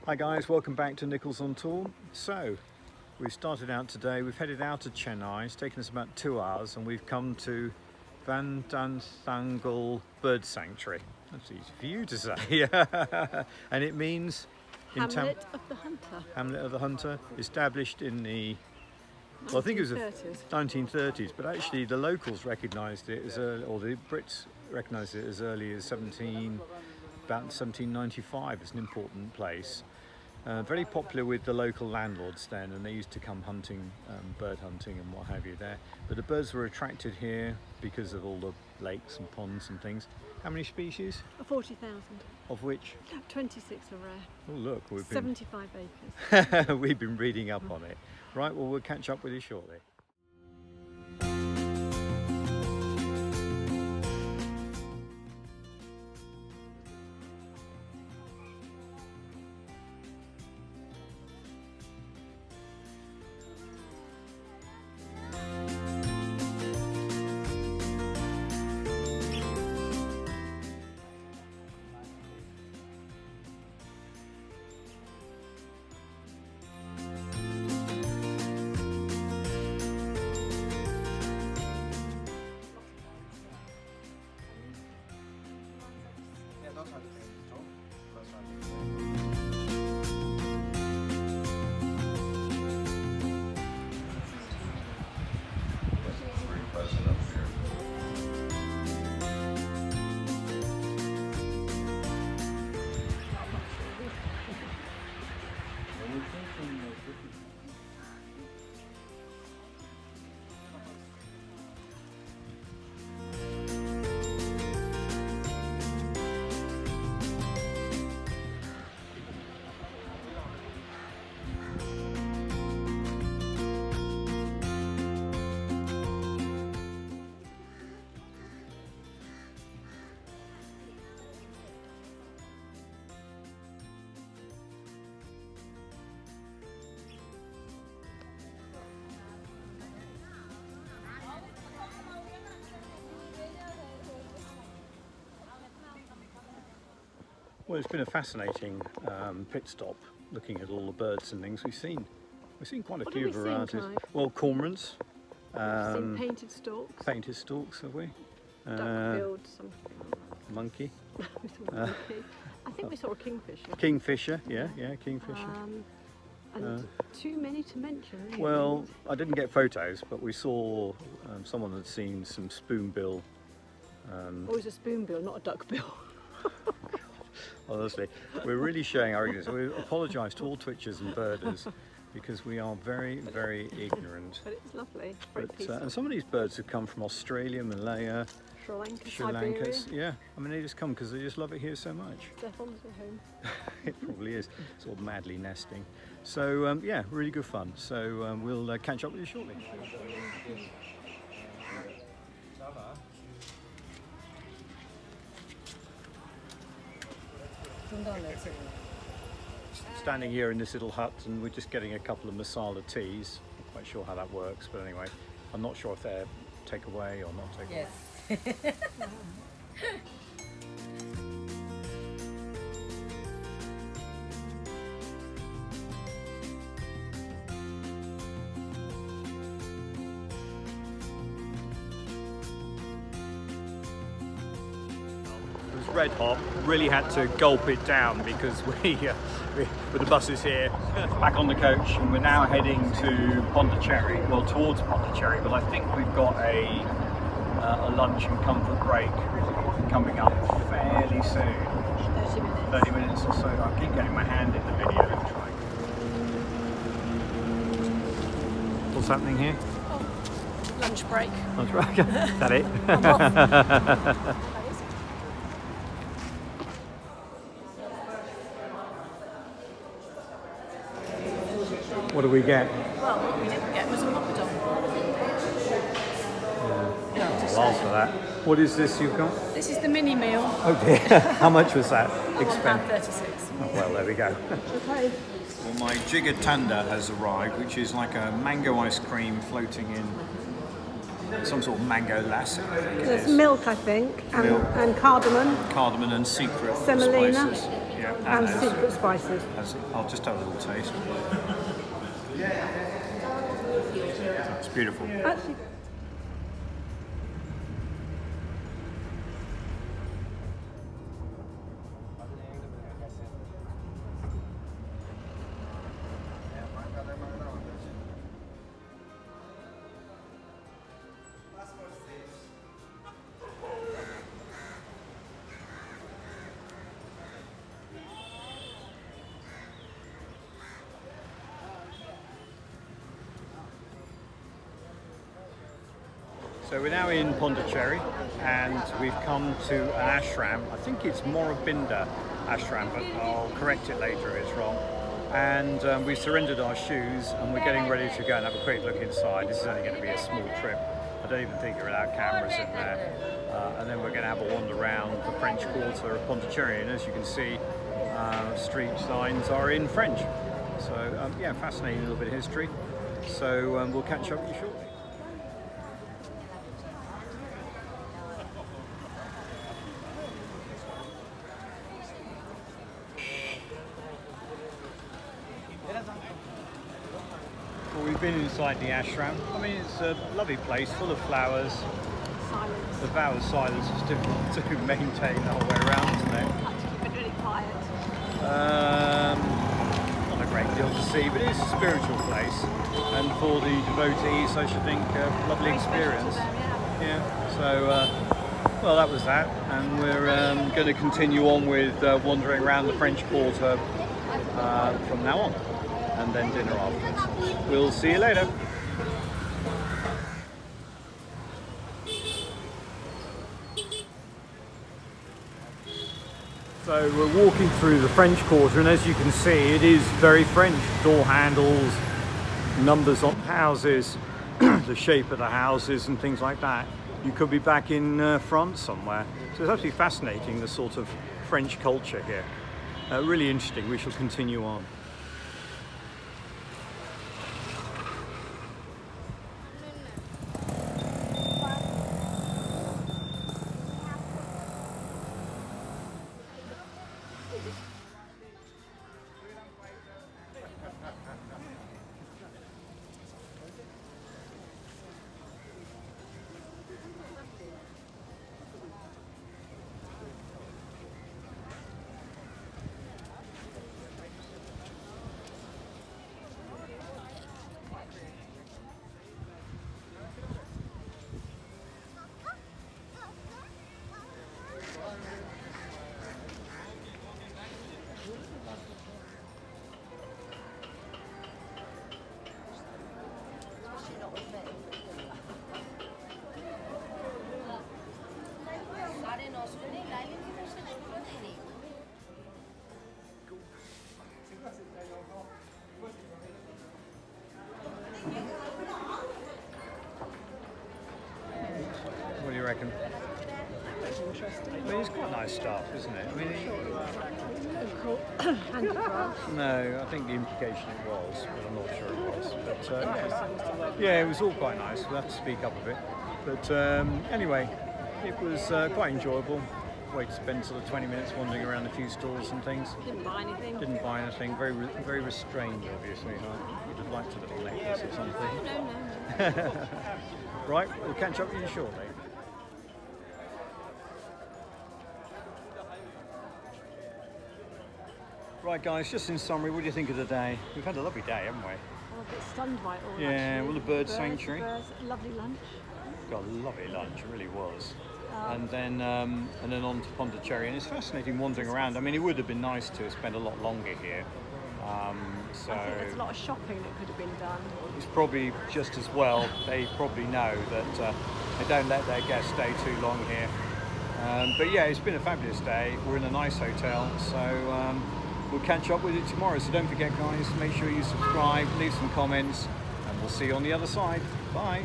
Hi guys, welcome back to Nichols on Tour. So, we've started out today, we've headed out of Chennai, it's taken us about 2 hours and we've come to Vedanthangal Bird Sanctuary. That's easy for you to say. And it means... Hamlet of the Hunter. Hamlet of the Hunter, established in the... Well, I think it was the 1930s, but actually the locals recognised it as early, or the Brits recognised it as early as about 1795. It's an important place. Very popular with the local landlords then, and they used to come hunting, bird hunting and what have you there. But the birds were attracted here because of all the lakes and ponds and things. How many species? 40,000. Of which? 26 are rare. Oh look, we've been... 75 acres. We've been reading up on it. Right, well we'll catch up with you shortly. Well, it's been a fascinating pit stop, looking at all the birds and things we've seen. We've seen quite a few varieties. Well, cormorants. We've seen painted storks. Painted storks, have we? Duck-billed, some... Monkey. We saw a monkey. I think we saw a kingfisher. Kingfisher, yeah, kingfisher. And too many to mention. Really. Well, I didn't get photos, but we saw someone had seen some spoonbill. Always a spoonbill, not a duckbill. Honestly, we're really showing our ignorance. We apologise to all twitchers and birders because we are very, very ignorant. But it's lovely. Very peaceful. And some of these birds have come from Australia, Malaya, Sri Lanka, yeah. I mean, they just come because they just love it here so much. Their holiday home. It probably is, sort of madly nesting. So yeah, really good fun. So we'll catch up with you shortly. Standing here in this little hut, and we're just getting a couple of masala teas. Not quite sure how that works, but anyway, I'm not sure if they're takeaway or not takeaway. Yes. Red hot, really had to gulp it down because we with the buses here, back on the coach, and we're now heading to Pudicherry, well towards Pudicherry, but I think we've got a lunch and comfort break coming up fairly soon. 30 minutes. 30 minutes or so. I keep getting my hand in the video and trying. What's happening here? Oh, lunch break. Lunch break. Is that it? What do we get? Well, what we didn't get was a poppadom. Well, after that. What is this you've got? This is the mini meal. Oh dear. How much was that? £1.36. Oh, well, there we go. Okay. Well, my jigger tanda has arrived, which is like a mango ice cream floating in some sort of mango lassi, I think There's it is. milk, I think, Milk. and cardamom. Cardamom and secret Semolina. spices. Yeah, And secret spices. I'll just have a little taste. It's beautiful. Actually, So we're now in Puducherry and we've come to an ashram. I think it's Morabinda ashram, but I'll correct it later if it's wrong. And we've surrendered our shoes and we're getting ready to go and have a quick look inside. This is only going to be a small trip. I don't even think you're allowed cameras in there. And then we're going to have a wander around the French quarter of Puducherry, and as you can see, street signs are in French. So yeah, fascinating little bit of history. So we'll catch up with you shortly. Well, we've been inside the ashram. I mean, it's a lovely place, full of flowers. silence. The vow of silence is difficult to maintain the whole way around, isn't it? It's been really quiet. Not a great deal to see, but it is a spiritual place, and for the devotees, I should think, a lovely experience. Yeah. So, well, that was that, and we're going to continue on with wandering around the French Quarter from now on, and then dinner afterwards. We'll see you later. So we're walking through the French Quarter, and as you can see, it is very French. Door handles, numbers on houses, the shape of the houses and things like that. You could be back in France somewhere. So it's absolutely fascinating, the sort of French culture here. Really interesting. We shall continue on. What do you reckon? That's interesting. I mean, it's quite nice stuff, isn't it? I mean, Handicraft. no, I think the implication it was, but I'm not sure it was. But yeah, it was all quite nice. We'll have to speak up a bit. But anyway, it was quite enjoyable. Way to spend sort of 20 minutes wandering around a few stalls and things. Didn't buy anything. Didn't buy anything. Very restrained, obviously. You'd have liked a little necklace or something. No. Right, we'll catch up with you shortly. Right, guys, just in summary, what do you think of the day? We've had a lovely day, haven't we? I'm a bit stunned by it all. Yeah, actually. well, the bird sanctuary. Lovely lunch. Got a lovely lunch, it really was. And then on to Puducherry, and it's fascinating wandering around. I mean, it would have been nice to have spent a lot longer here. So I think there's a lot of shopping that could have been done. it's probably just as well. They probably know that they don't let their guests stay too long here. But yeah, it's been a fabulous day. We're in a nice hotel, so we'll catch up with you tomorrow. So don't forget, guys, make sure you subscribe, leave some comments, and we'll see you on the other side. Bye.